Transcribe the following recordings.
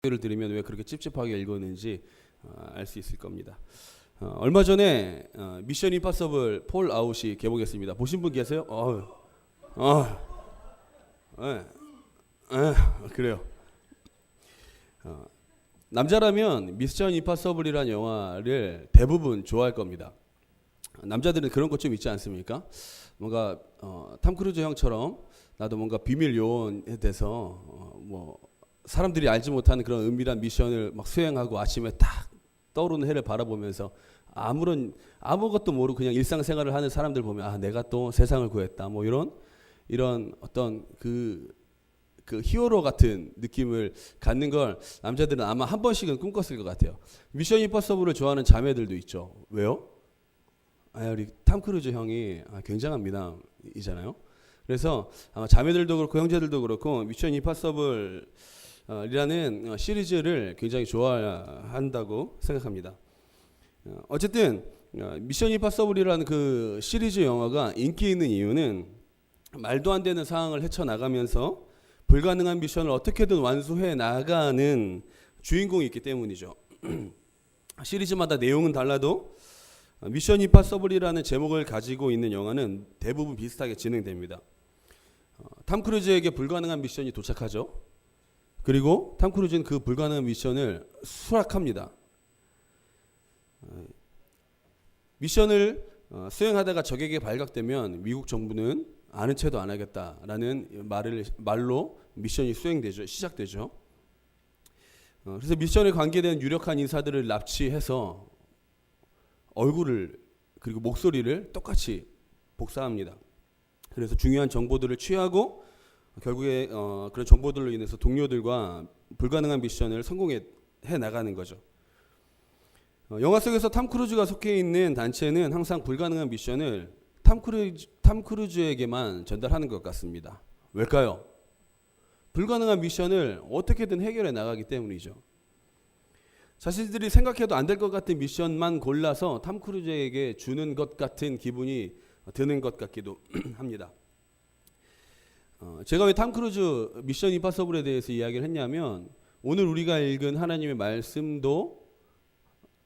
를 들으면 왜 그렇게 찝찝하게 읽었는지 알 수 있을 겁니다. 얼마 전에 미션 임파서블 폴 아웃이 개봉했습니다. 보신 분 계세요? 그래요. 남자라면 미션 임파서블이라는 영화를 대부분 좋아할 겁니다. 남자들은 그런 것 좀 있지 않습니까? 뭔가 탐 크루즈 형처럼 나도 뭔가 비밀 요원에 대해서 사람들이 알지 못하는 그런 은밀한 미션을 막 수행하고 아침에 딱 떠오르는 해를 바라보면서 아무것도 모르고 그냥 일상생활을 하는 사람들 보면 내가 또 세상을 구했다 이런 어떤 그 히어로 같은 느낌을 갖는 걸 남자들은 아마 한 번씩은 꿈꿨을 것 같아요. 미션 임파서블을 좋아하는 자매들도 있죠. 왜요? 우리 탐 크루즈 형이 굉장한 미남이잖아요. 그래서 아마 자매들도 그렇고 형제들도 그렇고 미션 임파서블 이라는 시리즈를 굉장히 좋아한다고 생각합니다. 어쨌든 미션 임파서블이라는 그 시리즈 영화가 인기 있는 이유는 말도 안 되는 상황을 헤쳐나가면서 불가능한 미션을 어떻게든 완수해 나가는 주인공이 있기 때문이죠. 시리즈마다 내용은 달라도 미션 임파서블이라는 제목을 가지고 있는 영화는 대부분 비슷하게 진행됩니다. 탐 크루즈에게 불가능한 미션이 도착하죠. 그리고 탐 크루즈는 그 불가능한 미션을 수락합니다. 미션을 수행하다가 적에게 발각되면 미국 정부는 아는 체도 안 하겠다라는 말로 미션이 수행되죠. 시작되죠. 그래서 미션에 관계된 유력한 인사들을 납치해서 얼굴을 그리고 목소리를 똑같이 복사합니다. 그래서 중요한 정보들을 취하고 결국에 그런 정보들로 인해서 동료들과 불가능한 미션을 성공해 나가는 거죠. 영화 속에서 탐 크루즈가 속해 있는 단체는 항상 불가능한 미션을 탐 크루즈에게만 전달하는 것 같습니다. 왜일까요? 불가능한 미션을 어떻게든 해결해 나가기 때문이죠. 자신들이 생각해도 안 될 것 같은 미션만 골라서 탐 크루즈에게 주는 것 같은 기분이 드는 것 같기도 합니다. 제가 왜 탐 크루즈 미션 임파서블에 대해서 이야기를 했냐면 오늘 우리가 읽은 하나님의 말씀도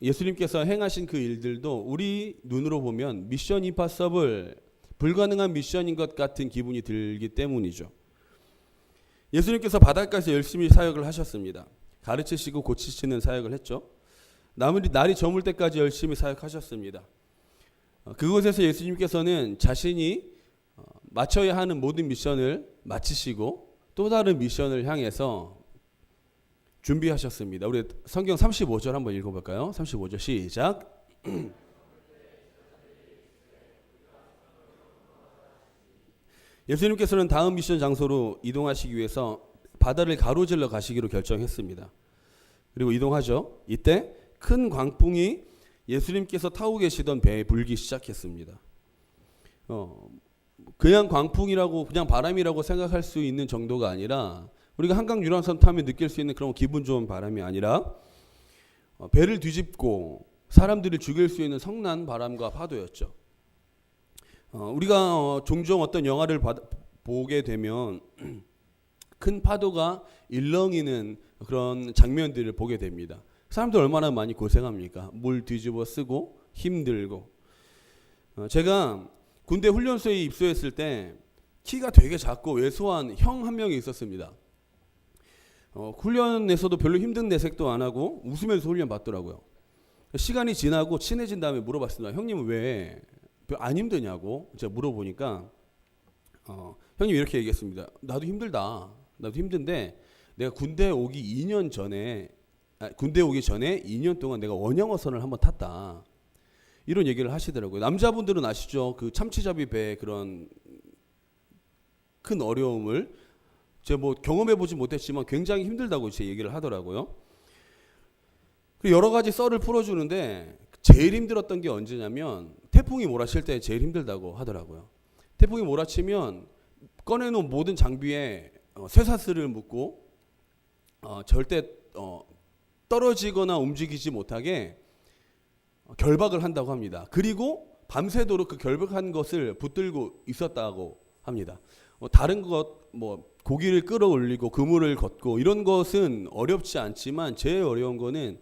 예수님께서 행하신 그 일들도 우리 눈으로 보면 미션 임파서블 불가능한 미션인 것 같은 기분이 들기 때문이죠. 예수님께서 바닷가에서 열심히 사역을 하셨습니다. 가르치시고 고치시는 사역을 했죠. 날이 저물 때까지 열심히 사역하셨습니다. 그곳에서 예수님께서는 자신이 마쳐야 하는 모든 미션을 마치시고 또 다른 미션을 향해서 준비하셨습니다. 우리 성경 35절 한번 읽어볼까요? 35절 시작. 예수님께서는 다음 미션 장소로 이동하시기 위해서 바다를 가로질러 가시기로 결정했습니다. 그리고 이동하죠. 이때 큰 광풍이 예수님께서 타고 계시던 배에 불기 시작했습니다. 그냥 광풍이라고 그냥 바람이라고 생각할 수 있는 정도가 아니라 우리가 한강 유람선 타면 느낄 수 있는 그런 기분 좋은 바람이 아니라 배를 뒤집고 사람들을 죽일 수 있는 성난 바람과 파도였죠. 우리가 종종 어떤 영화를 보게 되면 큰 파도가 일렁이는 그런 장면들을 보게 됩니다. 사람들 얼마나 많이 고생합니까? 물 뒤집어 쓰고 힘들고. 제가 군대 훈련소에 입소했을 때 키가 되게 작고 왜소한 형 한 명이 있었습니다. 훈련에서도 별로 힘든 내색도 안 하고 웃으면서 훈련 받더라고요. 시간이 지나고 친해진 다음에 물어봤습니다. 형님은 왜 안 힘드냐고 제가 물어보니까 형님 이렇게 얘기했습니다. 나도 힘들다. 나도 힘든데 내가 군대 오기 전에 2년 동안 내가 원형어선을 한번 탔다. 이런 얘기를 하시더라고요. 남자분들은 아시죠? 그 참치잡이 배의 그런 큰 어려움을 제가 경험해보지 못했지만 굉장히 힘들다고 제 얘기를 하더라고요. 그리고 여러 가지 썰을 풀어주는데 제일 힘들었던 게 언제냐면 태풍이 몰아칠 때 제일 힘들다고 하더라고요. 태풍이 몰아치면 꺼내놓은 모든 장비에 쇠사슬을 묶고 절대 떨어지거나 움직이지 못하게 결박을 한다고 합니다. 그리고 밤새도록 그 결박한 것을 붙들고 있었다고 합니다. 다른 것 고기를 끌어올리고 그물을 걷고 이런 것은 어렵지 않지만 제일 어려운 거는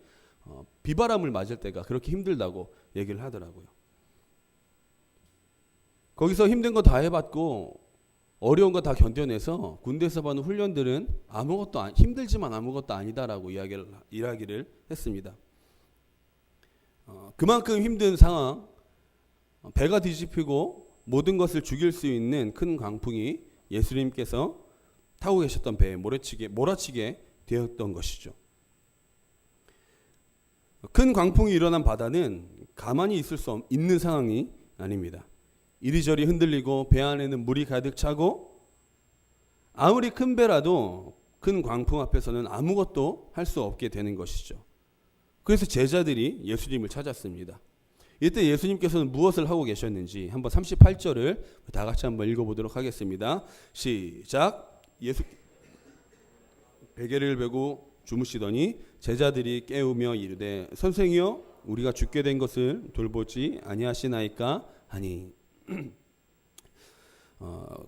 비바람을 맞을 때가 그렇게 힘들다고 얘기를 하더라고요. 거기서 힘든 거 다 해봤고 어려운 거 다 견뎌내서 군대에서 받는 훈련들은 힘들지만 아무것도 아니다라고 이야기를 했습니다. 그만큼 힘든 상황, 배가 뒤집히고 모든 것을 죽일 수 있는 큰 광풍이 예수님께서 타고 계셨던 배에 몰아치게 되었던 것이죠. 큰 광풍이 일어난 바다는 가만히 있을 수 있는 상황이 아닙니다. 이리저리 흔들리고 배 안에는 물이 가득 차고 아무리 큰 배라도 큰 광풍 앞에서는 아무것도 할 수 없게 되는 것이죠. 그래서 제자들이 예수님을 찾았습니다. 이때 예수님께서는 무엇을 하고 계셨는지 한번 38절을 다 같이 한번 읽어보도록 하겠습니다. 시작. 베개를 베고 주무시더니 제자들이 깨우며 이르되 선생이여 우리가 죽게 된 것을 돌보지 아니하시나이까 하니.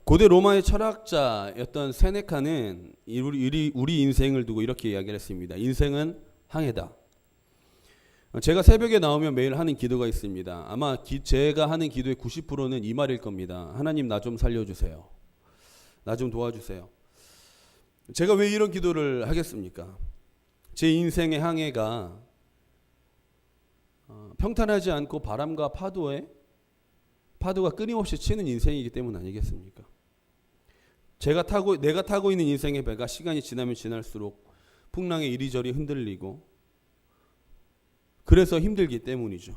고대 로마의 철학자였던 세네카는 우리 인생을 두고 이렇게 이야기를 했습니다. 인생은 항해다. 제가 새벽에 나오면 매일 하는 기도가 있습니다. 아마 제가 하는 기도의 90%는 이 말일 겁니다. 하나님 나 좀 살려주세요. 나 좀 도와주세요. 제가 왜 이런 기도를 하겠습니까? 제 인생의 항해가 평탄하지 않고 바람과 파도가 끊임없이 치는 인생이기 때문 아니겠습니까? 내가 타고 있는 인생의 배가 시간이 지나면 지날수록 풍랑에 이리저리 흔들리고 그래서 힘들기 때문이죠.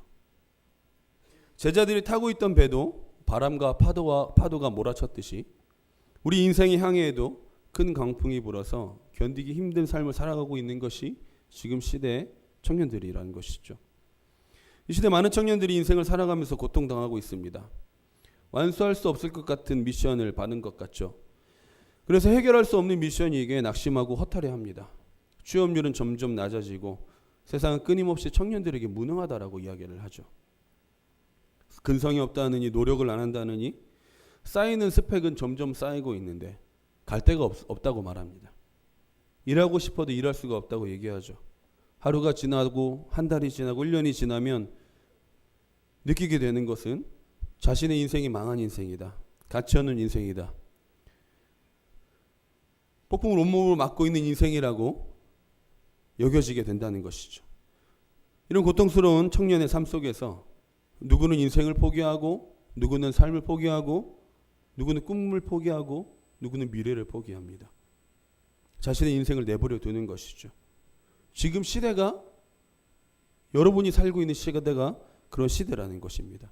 제자들이 타고 있던 배도 바람과 파도가 몰아쳤듯이 우리 인생의 항해에도 큰 강풍이 불어서 견디기 힘든 삶을 살아가고 있는 것이 지금 시대의 청년들이라는 것이죠. 이 시대 많은 청년들이 인생을 살아가면서 고통당하고 있습니다. 완수할 수 없을 것 같은 미션을 받은 것 같죠. 그래서 해결할 수 없는 미션이기에 낙심하고 허탈해합니다. 취업률은 점점 낮아지고 세상은 끊임없이 청년들에게 무능하다라고 이야기를 하죠. 근성이 없다느니 노력을 안 한다느니 쌓이는 스펙은 점점 쌓이고 있는데 갈 데가 없다고 말합니다. 일하고 싶어도 일할 수가 없다고 얘기하죠. 하루가 지나고 한 달이 지나고 1년이 지나면 느끼게 되는 것은 자신의 인생이 망한 인생이다. 가치 없는 인생이다. 폭풍을 온몸으로 맞고 있는 인생이라고 여겨지게 된다는 것이죠. 이런 고통스러운 청년의 삶 속에서 누구는 인생을 포기하고 누구는 삶을 포기하고 누구는 꿈을 포기하고 누구는 미래를 포기합니다. 자신의 인생을 내버려 두는 것이죠. 지금 시대가 여러분이 살고 있는 시대가 그런 시대라는 것입니다.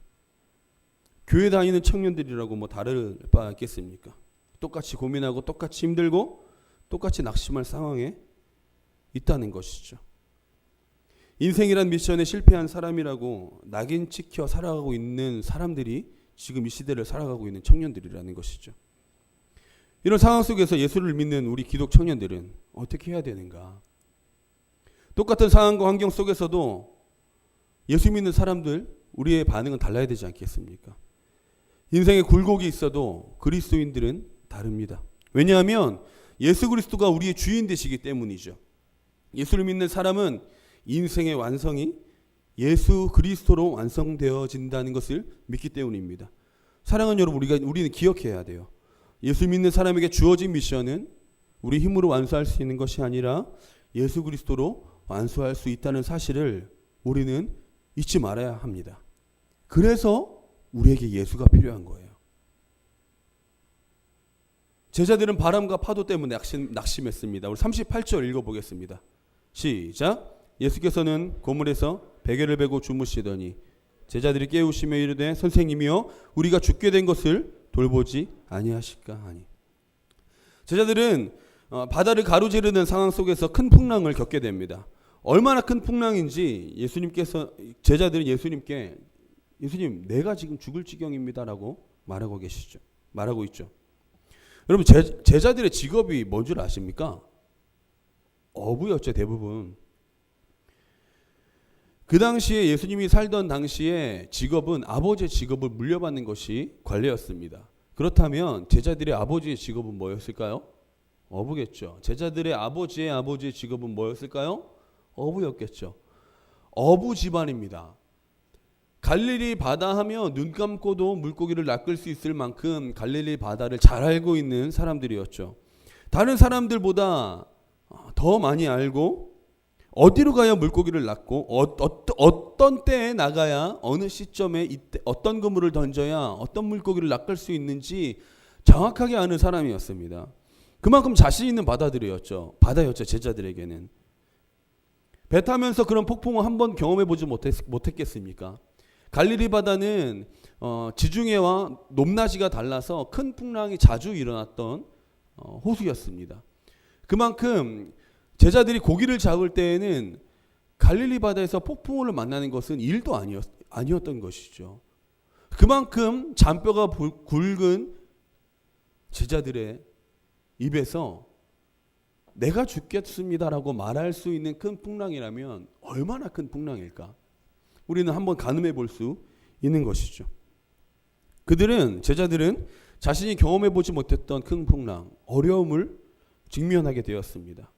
교회 다니는 청년들이라고 다를 바 있겠습니까? 똑같이 고민하고 똑같이 힘들고 똑같이 낙심할 상황에 있다는 것이죠. 인생이란 미션에 실패한 사람이라고 낙인 찍혀 살아가고 있는 사람들이 지금 이 시대를 살아가고 있는 청년들이라는 것이죠. 이런 상황 속에서 예수를 믿는 우리 기독 청년들은 어떻게 해야 되는가? 똑같은 상황과 환경 속에서도 예수 믿는 사람들 우리의 반응은 달라야 되지 않겠습니까? 인생에 굴곡이 있어도 그리스도인들은 다릅니다. 왜냐하면 예수 그리스도가 우리의 주인 되시기 때문이죠. 예수를 믿는 사람은 인생의 완성이 예수 그리스도로 완성되어진다는 것을 믿기 때문입니다. 사랑하는 여러분, 우리는 기억해야 돼요. 예수 믿는 사람에게 주어진 미션은 우리 힘으로 완수할 수 있는 것이 아니라 예수 그리스도로 완수할 수 있다는 사실을 우리는 잊지 말아야 합니다. 그래서 우리에게 예수가 필요한 거예요. 제자들은 바람과 파도 때문에 낙심했습니다. 우리 38절 읽어보겠습니다. 시작. 예수께서는 고물에서 베개를 베고 주무시더니 제자들이 깨우시며 이르되 선생님이여 우리가 죽게 된 것을 돌보지 아니하실까 하니. 제자들은 바다를 가로지르는 상황 속에서 큰 풍랑을 겪게 됩니다. 얼마나 큰 풍랑인지 제자들은 예수님께 예수님 내가 지금 죽을 지경입니다라고 말하고 있죠. 여러분 제자들의 직업이 뭔 줄 아십니까? 어부였죠. 대부분. 그 당시에 예수님이 살던 당시에 직업은 아버지의 직업을 물려받는 것이 관례였습니다. 그렇다면 제자들의 아버지의 직업은 뭐였을까요? 어부겠죠. 제자들의 아버지의 직업은 뭐였을까요? 어부였겠죠. 어부 집안입니다. 갈릴리 바다 하면 눈 감고도 물고기를 낚을 수 있을 만큼 갈릴리 바다를 잘 알고 있는 사람들이었죠. 다른 사람들보다 더 많이 알고 어디로 가야 물고기를 낚고 어떤 때에 나가야 어느 시점에 이때 어떤 그물을 던져야 어떤 물고기를 낚을 수 있는지 정확하게 아는 사람이었습니다. 그만큼 자신 있는 바다였죠. 제자들에게는. 배 타면서 그런 폭풍을 한번 경험해 보지 못했겠습니까? 갈릴리 바다는 지중해와 높낮이가 달라서 큰 풍랑이 자주 일어났던 호수였습니다. 그만큼 제자들이 고기를 잡을 때에는 갈릴리 바다에서 폭풍우를 만나는 것은 일도 아니었던 것이죠. 그만큼 잔뼈가 굵은 제자들의 입에서 내가 죽겠습니다라고 말할 수 있는 큰 풍랑이라면 얼마나 큰 풍랑일까? 우리는 한번 가늠해 볼 수 있는 것이죠. 제자들은 자신이 경험해 보지 못했던 큰 풍랑, 어려움을 직면하게 되었습니다.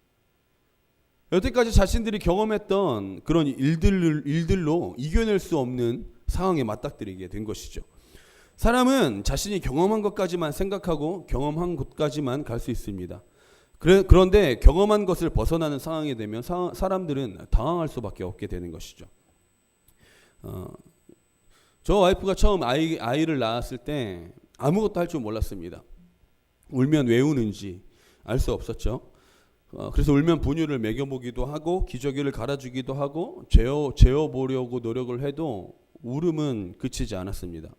여태까지 자신들이 경험했던 그런 일들로 이겨낼 수 없는 상황에 맞닥뜨리게 된 것이죠. 사람은 자신이 경험한 것까지만 생각하고 경험한 곳까지만 갈 수 있습니다. 그런데 경험한 것을 벗어나는 상황이 되면 사람들은 당황할 수밖에 없게 되는 것이죠. 저 와이프가 처음 아이를 낳았을 때 아무것도 할 줄 몰랐습니다. 울면 왜 우는지 알 수 없었죠. 그래서 울면 분유를 먹여보기도 하고 기저귀를 갈아주기도 하고 재워보려고 노력을 해도 울음은 그치지 않았습니다.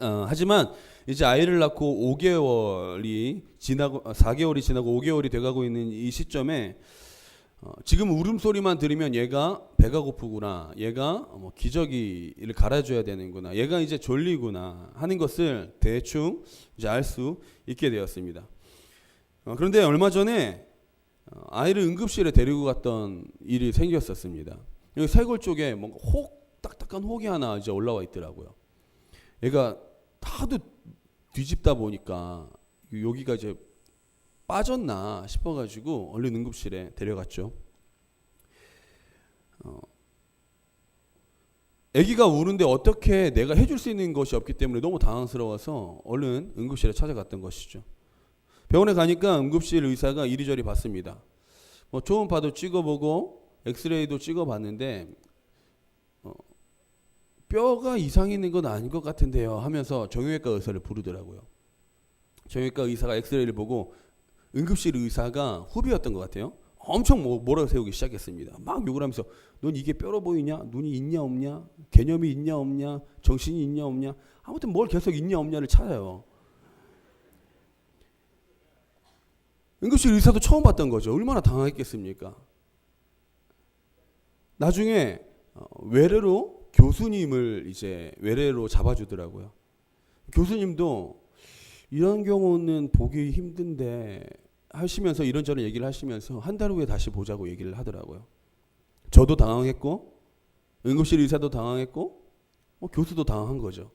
하지만 이제 아이를 낳고 4개월이 지나고 5개월이 돼가고 있는 이 시점에 지금 울음소리만 들으면 얘가 배가 고프구나, 얘가 기저귀를 갈아줘야 되는구나, 얘가 이제 졸리구나 하는 것을 대충 이제 알 수 있게 되었습니다. 그런데 얼마 전에 아이를 응급실에 데리고 갔던 일이 생겼었습니다. 여기 쇄골 쪽에 뭔가 딱딱한 혹이 하나 이제 올라와 있더라고요. 얘가 하도 뒤집다 보니까 여기가 이제 빠졌나 싶어가지고 얼른 응급실에 데려갔죠. 아기가 우는데 어떻게 내가 해줄 수 있는 것이 없기 때문에 너무 당황스러워서 얼른 응급실에 찾아갔던 것이죠. 병원에 가니까 응급실 의사가 이리저리 봤습니다. 초음파도 찍어보고 엑스레이도 찍어봤는데 뼈가 이상이 있는 건 아닌 것 같은데요 하면서 정형외과 의사를 부르더라고요. 정형외과 의사가 엑스레이를 보고 응급실 의사가 후배였던 것 같아요. 엄청 몰아세우기 시작했습니다. 막 욕을 하면서 넌 이게 뼈로 보이냐? 눈이 있냐 없냐? 개념이 있냐 없냐? 정신이 있냐 없냐? 아무튼 뭘 계속 있냐 없냐를 찾아요. 응급실 의사도 처음 봤던 거죠. 얼마나 당황했겠습니까? 나중에 교수님을 이제 외래로 잡아주더라고요. 교수님도 이런 경우는 보기 힘든데 하시면서 이런저런 얘기를 하시면서 한 달 후에 다시 보자고 얘기를 하더라고요. 저도 당황했고 응급실 의사도 당황했고 교수도 당황한 거죠.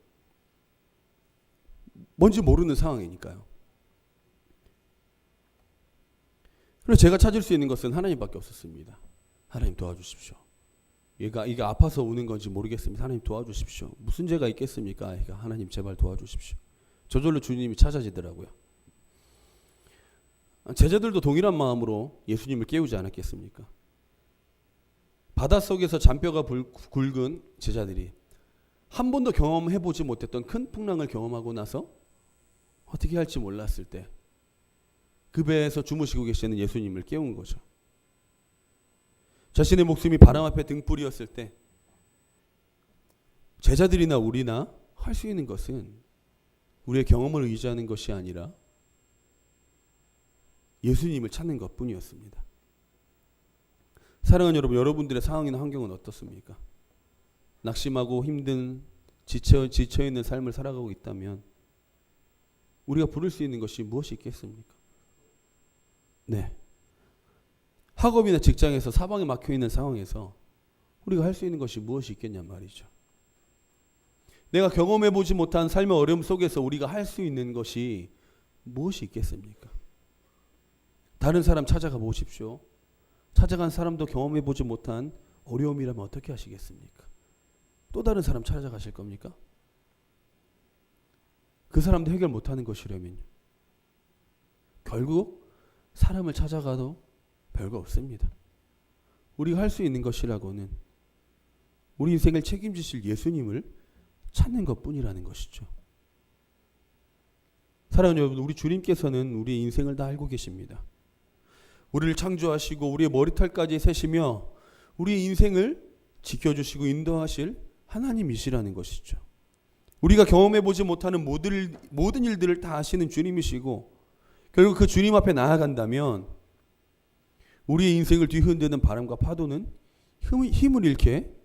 뭔지 모르는 상황이니까요. 그래서 제가 찾을 수 있는 것은 하나님밖에 없었습니다. 하나님 도와주십시오. 얘가 아파서 우는 건지 모르겠습니다. 하나님 도와주십시오. 무슨 죄가 있겠습니까? 얘가 하나님 제발 도와주십시오. 저절로 주님이 찾아지더라고요. 제자들도 동일한 마음으로 예수님을 깨우지 않았겠습니까? 바닷속에서 잔뼈가 굵은 제자들이 한 번도 경험해보지 못했던 큰 풍랑을 경험하고 나서 어떻게 할지 몰랐을 때 그 배에서 주무시고 계시는 예수님을 깨운 거죠. 자신의 목숨이 바람 앞에 등불이었을 때 제자들이나 우리나 할 수 있는 것은 우리의 경험을 의지하는 것이 아니라 예수님을 찾는 것뿐이었습니다. 사랑하는 여러분, 여러분들의 상황이나 환경은 어떻습니까? 낙심하고 힘든 지쳐있는 삶을 살아가고 있다면 우리가 부를 수 있는 것이 무엇이 있겠습니까? 네. 학업이나 직장에서 사방에 막혀있는 상황에서 우리가 할 수 있는 것이 무엇이 있겠냔 말이죠. 내가 경험해보지 못한 삶의 어려움 속에서 우리가 할 수 있는 것이 무엇이 있겠습니까? 다른 사람 찾아가 보십시오. 찾아간 사람도 경험해보지 못한 어려움이라면 어떻게 하시겠습니까? 또 다른 사람 찾아가실 겁니까? 그 사람도 해결 못하는 것이라면요. 결국 사람을 찾아가도 별거 없습니다. 우리가 할 수 있는 것이라고는 우리 인생을 책임지실 예수님을 찾는 것뿐이라는 것이죠. 사랑하는 여러분, 우리 주님께서는 우리 인생을 다 알고 계십니다. 우리를 창조하시고 우리의 머리털까지 세시며 우리의 인생을 지켜주시고 인도하실 하나님이시라는 것이죠. 우리가 경험해보지 못하는 모든 일들을 다 아시는 주님이시고 결국 그 주님 앞에 나아간다면 우리의 인생을 뒤흔드는 바람과 파도는 힘을 잃게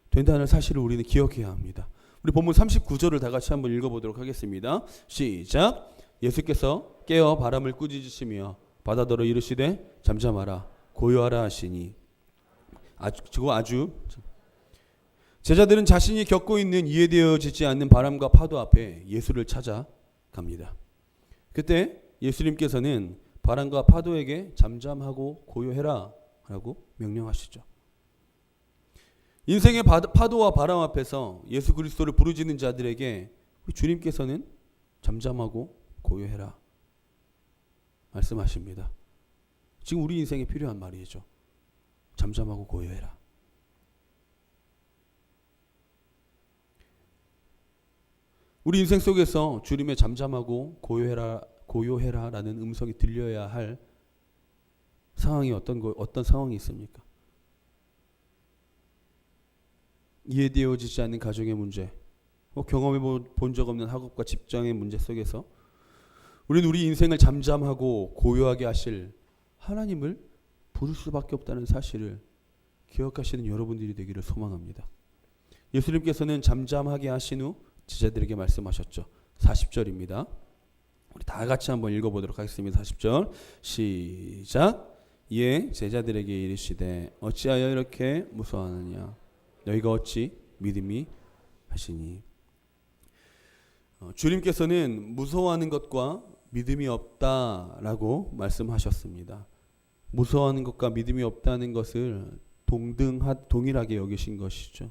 된다는 사실을 우리는 기억해야 합니다. 우리 본문 39절을 다 같이 한번 읽어보도록 하겠습니다. 시작. 예수께서 깨어 바람을 꾸짖으시며 바다더러 이르시되 잠잠하라 고요하라 하시니 아주 제자들은 자신이 겪고 있는 이해되어지지 않는 바람과 파도 앞에 예수를 찾아갑니다. 그때 예수님께서는 바람과 파도에게 잠잠하고 고요해라 라고 명령하시죠. 인생의 파도와 바람 앞에서 예수 그리스도를 부르짖는 자들에게 주님께서는 잠잠하고 고요해라 말씀하십니다. 지금 우리 인생에 필요한 말이죠. 잠잠하고 고요해라. 우리 인생 속에서 주님의 잠잠하고 고요해라 라는 음성이 들려야 할 상황이 어떤 상황이 있습니까? 이해되어지지 않는 가정의 문제, 경험해 본 적 없는 학업과 직장의 문제 속에서 우리는 우리 인생을 잠잠하고 고요하게 하실 하나님을 부를 수밖에 없다는 사실을 기억하시는 여러분들이 되기를 소망합니다. 예수님께서는 잠잠하게 하신 후 제자들에게 말씀하셨죠. 40절입니다. 우리 다 같이 한번 읽어보도록 하겠습니다. 40절 시작. 이에 제자들에게 이르시되 어찌하여 이렇게 무서워하느냐 너희가 어찌 믿음이 하시니. 주님께서는 무서워하는 것과 믿음이 없다라고 말씀하셨습니다. 무서워하는 것과 믿음이 없다는 것을 동일하게 여기신 것이죠.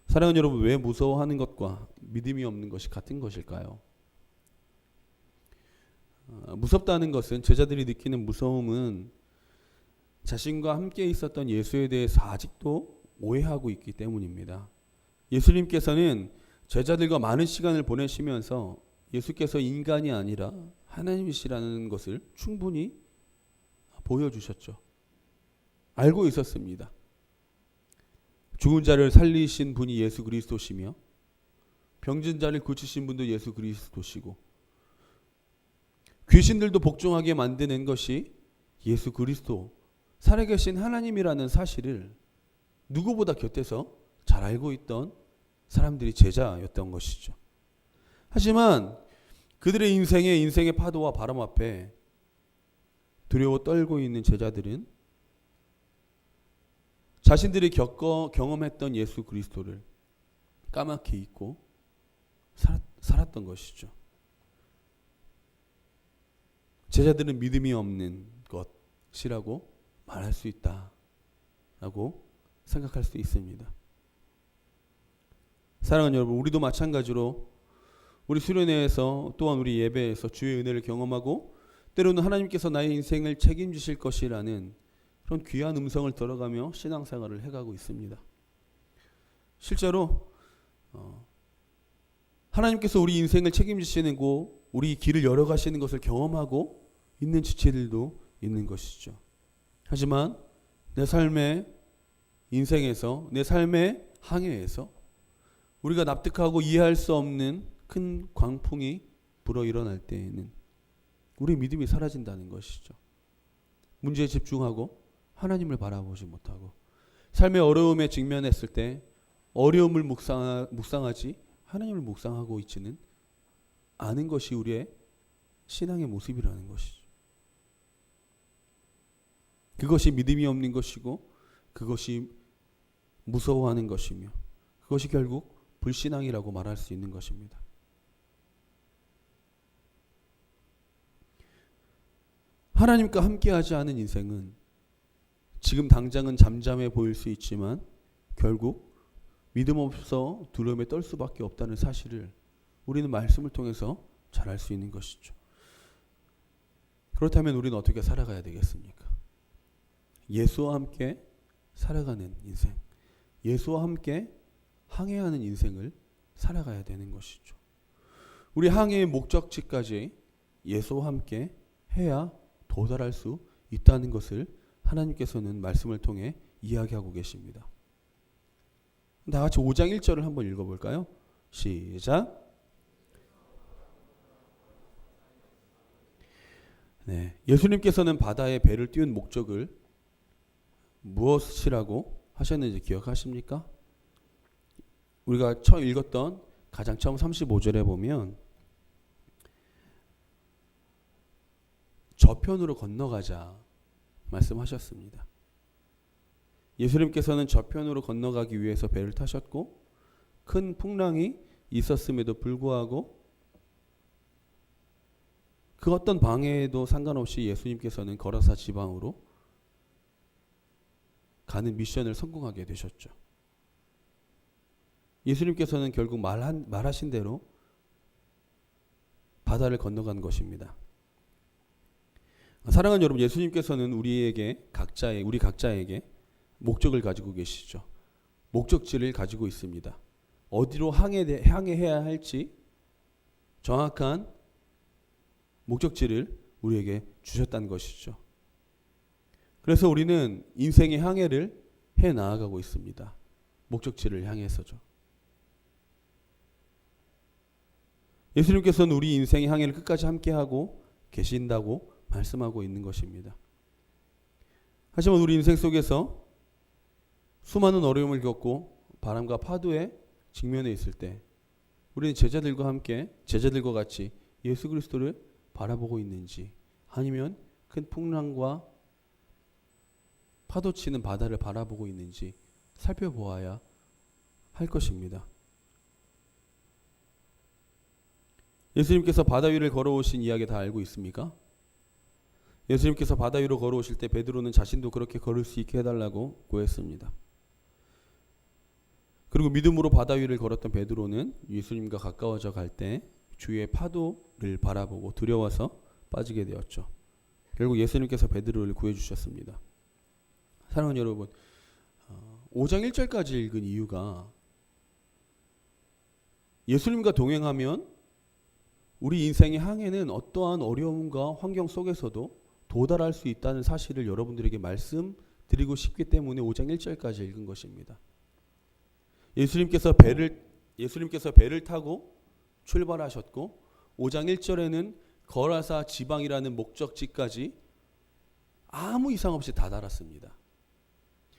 사랑하는 여러분, 왜 무서워하는 것과 믿음이 없는 것이 같은 것일까요? 무섭다는 것은, 제자들이 느끼는 무서움은 자신과 함께 있었던 예수에 대해서 아직도 오해하고 있기 때문입니다. 예수님께서는 제자들과 많은 시간을 보내시면서 예수께서 인간이 아니라 하나님이시라는 것을 충분히 보여주셨죠. 알고 있었습니다. 죽은 자를 살리신 분이 예수 그리스도시며 병든 자를 고치신 분도 예수 그리스도시고 귀신들도 복종하게 만드는 것이 예수 그리스도, 살아계신 하나님이라는 사실을 누구보다 곁에서 잘 알고 있던 사람들이 제자였던 것이죠. 하지만 그들의 인생의 파도와 바람 앞에 두려워 떨고 있는 제자들은 자신들이 경험했던 예수 그리스도를 까맣게 잊고 살았던 것이죠. 제자들은 믿음이 없는 것이라고 말할 수 있다라고 생각할 수 있습니다. 사랑하는 여러분, 우리도 마찬가지로 우리 수련회에서 또한 우리 예배에서 주의 은혜를 경험하고 때로는 하나님께서 나의 인생을 책임지실 것이라는 그런 귀한 음성을 들어가며 신앙생활을 해가고 있습니다. 실제로 하나님께서 우리 인생을 책임지시는 고 우리 길을 열어가시는 것을 경험하고 있는 지체들도 있는 것이죠. 하지만 내 삶의 인생에서, 내 삶의 항해에서 우리가 납득하고 이해할 수 없는 큰 광풍이 불어 일어날 때에는 우리 믿음이 사라진다는 것이죠. 문제에 집중하고 하나님을 바라보지 못하고 삶의 어려움에 직면했을 때 어려움을 묵상하지 하나님을 묵상하고 있지는 않은 것이 우리의 신앙의 모습이라는 것이죠. 그것이 믿음이 없는 것이고 그것이 무서워하는 것이며 그것이 결국 불신앙이라고 말할 수 있는 것입니다. 하나님과 함께하지 않은 인생은 지금 당장은 잠잠해 보일 수 있지만 결국 믿음 없어 두려움에 떨 수밖에 없다는 사실을 우리는 말씀을 통해서 잘 알 수 있는 것이죠. 그렇다면 우리는 어떻게 살아가야 되겠습니까? 예수와 함께 살아가는 인생, 예수와 함께 항해하는 인생을 살아가야 되는 것이죠. 우리 항해의 목적지까지 예수와 함께 해야 도달할 수 있다는 것을 하나님께서는 말씀을 통해 이야기하고 계십니다. 다 같이 5장 1절을 한번 읽어볼까요? 시작. 네, 예수님께서는 바다에 배를 띄운 목적을 무엇이라고 하셨는지 기억하십니까? 우리가 처음 읽었던 가장 처음 35절에 보면 저편으로 건너가자 말씀하셨습니다. 예수님께서는 저편으로 건너가기 위해서 배를 타셨고 큰 풍랑이 있었음에도 불구하고 그 어떤 방해에도 상관없이 예수님께서는 거라사 지방으로 가는 미션을 성공하게 되셨죠. 예수님께서는 결국 말하신 대로 바다를 건너간 것입니다. 사랑하는 여러분, 예수님께서는 우리 각자에게 목적을 가지고 계시죠. 목적지를 가지고 있습니다. 어디로 향해야 할지 정확한 목적지를 우리에게 주셨다는 것이죠. 그래서 우리는 인생의 항해를 해 나아가고 있습니다. 목적지를 향해서죠. 예수님께서는 우리 인생의 항해를 끝까지 함께하고 계신다고 말씀하고 있는 것입니다. 하지만 우리 인생 속에서 수많은 어려움을 겪고 바람과 파도에 직면해 있을 때 우리는 제자들과 같이 예수 그리스도를 바라보고 있는지 아니면 큰 풍랑과 파도치는 바다를 바라보고 있는지 살펴보아야 할 것입니다. 예수님께서 바다 위를 걸어오신 이야기 다 알고 있습니까? 예수님께서 바다 위로 걸어오실 때 베드로는 자신도 그렇게 걸을 수 있게 해달라고 구했습니다. 그리고 믿음으로 바다 위를 걸었던 베드로는 예수님과 가까워져 갈 때 주위의 파도를 바라보고 두려워서 빠지게 되었죠. 결국 예수님께서 베드로를 구해주셨습니다. 사랑하는 여러분, 5장 1절까지 읽은 이유가 예수님과 동행하면 우리 인생의 항해는 어떠한 어려움과 환경 속에서도 도달할 수 있다는 사실을 여러분들에게 말씀드리고 싶기 때문에 5장 1절까지 읽은 것입니다. 예수님께서 배를 타고 출발하셨고 5장 1절에는 거라사 지방이라는 목적지까지 아무 이상 없이 다다랐습니다.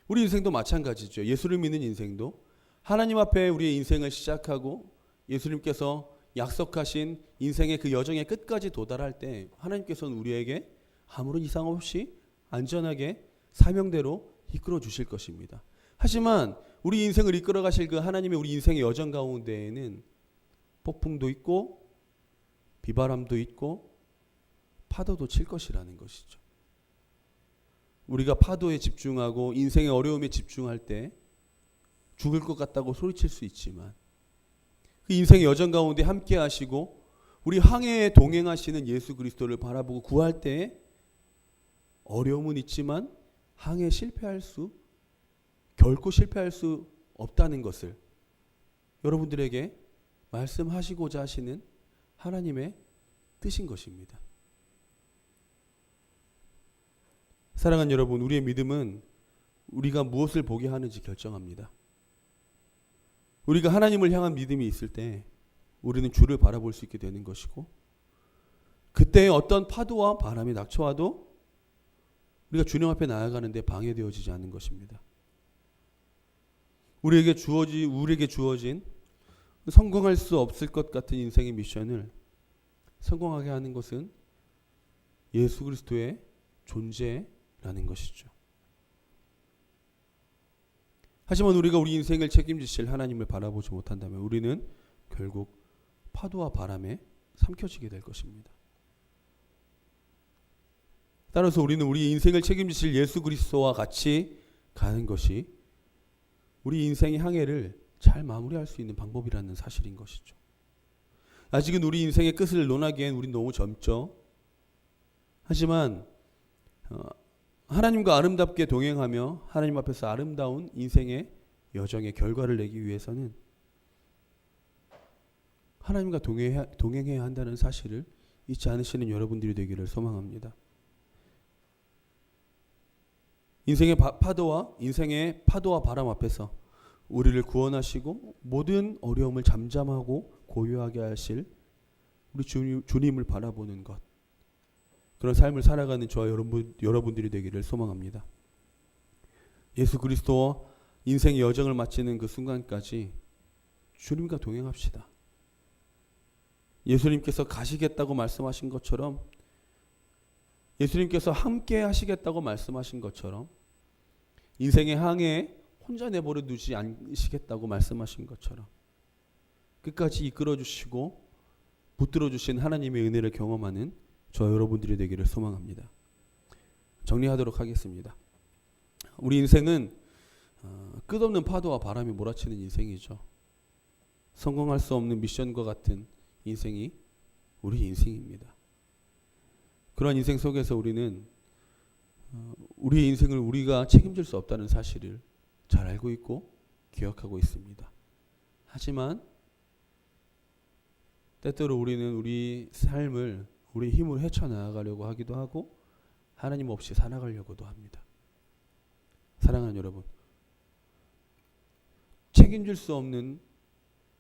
우리 인생도 마찬가지죠. 예수를 믿는 인생도 하나님 앞에 우리의 인생을 시작하고 예수님께서 약속하신 인생의 그 여정의 끝까지 도달할 때 하나님께서는 우리에게 아무런 이상 없이 안전하게 사명대로 이끌어 주실 것입니다. 하지만 우리 인생을 이끌어 가실 그 하나님의 우리 인생의 여정 가운데에는 폭풍도 있고 비바람도 있고 파도도 칠 것이라는 것이죠. 우리가 파도에 집중하고 인생의 어려움에 집중할 때 죽을 것 같다고 소리칠 수 있지만 그 인생의 여정 가운데 함께 하시고 우리 항해에 동행하시는 예수 그리스도를 바라보고 구할 때 어려움은 있지만 항해에 결코 실패할 수 없다는 것을 여러분들에게 말씀하시고자 하시는 하나님의 뜻인 것입니다. 사랑하는 여러분, 우리의 믿음은 우리가 무엇을 보게 하는지 결정합니다. 우리가 하나님을 향한 믿음이 있을 때 우리는 주를 바라볼 수 있게 되는 것이고 그때 어떤 파도와 바람이 닥쳐와도 우리가 주님 앞에 나아가는데 방해되어지지 않는 것입니다. 우리에게 주어진 성공할 수 없을 것 같은 인생의 미션을 성공하게 하는 것은 예수 그리스도의 존재라는 것이죠. 하지만 우리가 우리 인생을 책임지실 하나님을 바라보지 못한다면 우리는 결국 파도와 바람에 삼켜지게 될 것입니다. 따라서 우리는 우리 인생을 책임지실 예수 그리스도와 같이 가는 것이 우리 인생의 항해를 잘 마무리할 수 있는 방법이라는 사실인 것이죠. 아직은 우리 인생의 끝을 논하기엔 우린 너무 젊죠. 하지만 하나님과 아름답게 동행하며 하나님 앞에서 아름다운 인생의 여정의 결과를 내기 위해서는 하나님과 동행해야 한다는 사실을 잊지 않으시는 여러분들이 되기를 소망합니다. 인생의 파도와 바람 앞에서 우리를 구원하시고 모든 어려움을 잠잠하고 고요하게 하실 우리 주님을 바라보는 것, 그런 삶을 살아가는 저와 여러분들이 되기를 소망합니다. 예수 그리스도와 인생의 여정을 마치는 그 순간까지 주님과 동행합시다. 예수님께서 가시겠다고 말씀하신 것처럼, 예수님께서 함께 하시겠다고 말씀하신 것처럼, 인생의 항해에 혼자 내버려 두지 않으시겠다고 말씀하신 것처럼 끝까지 이끌어 주시고 붙들어 주신 하나님의 은혜를 경험하는 저 여러분들이 되기를 소망합니다. 정리하도록 하겠습니다. 우리 인생은 끝없는 파도와 바람이 몰아치는 인생이죠. 성공할 수 없는 미션과 같은 인생이 우리 인생입니다. 그런 인생 속에서 우리는 우리의 인생을 우리가 책임질 수 없다는 사실을 잘 알고 있고 기억하고 있습니다. 하지만 때때로 우리는 우리 삶을 우리 힘으로 헤쳐나가려고 하기도 하고 하나님 없이 살아가려고도 합니다. 사랑하는 여러분, 책임질 수 없는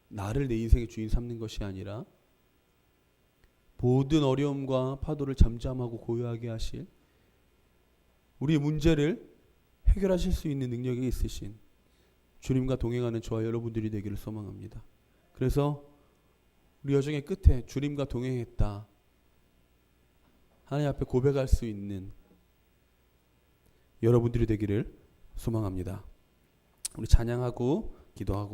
나를 내 인생의 주인 삼는 것이 아니라 모든 어려움과 파도를 잠잠하고 고요하게 하실, 우리의 문제를 해결하실 수 있는 능력이 있으신 주님과 동행하는 저와 여러분들이 되기를 소망합니다. 그래서 우리 여정의 끝에 주님과 동행했다, 하나님 앞에 고백할 수 있는 여러분들이 되기를 소망합니다. 우리 찬양하고 기도하고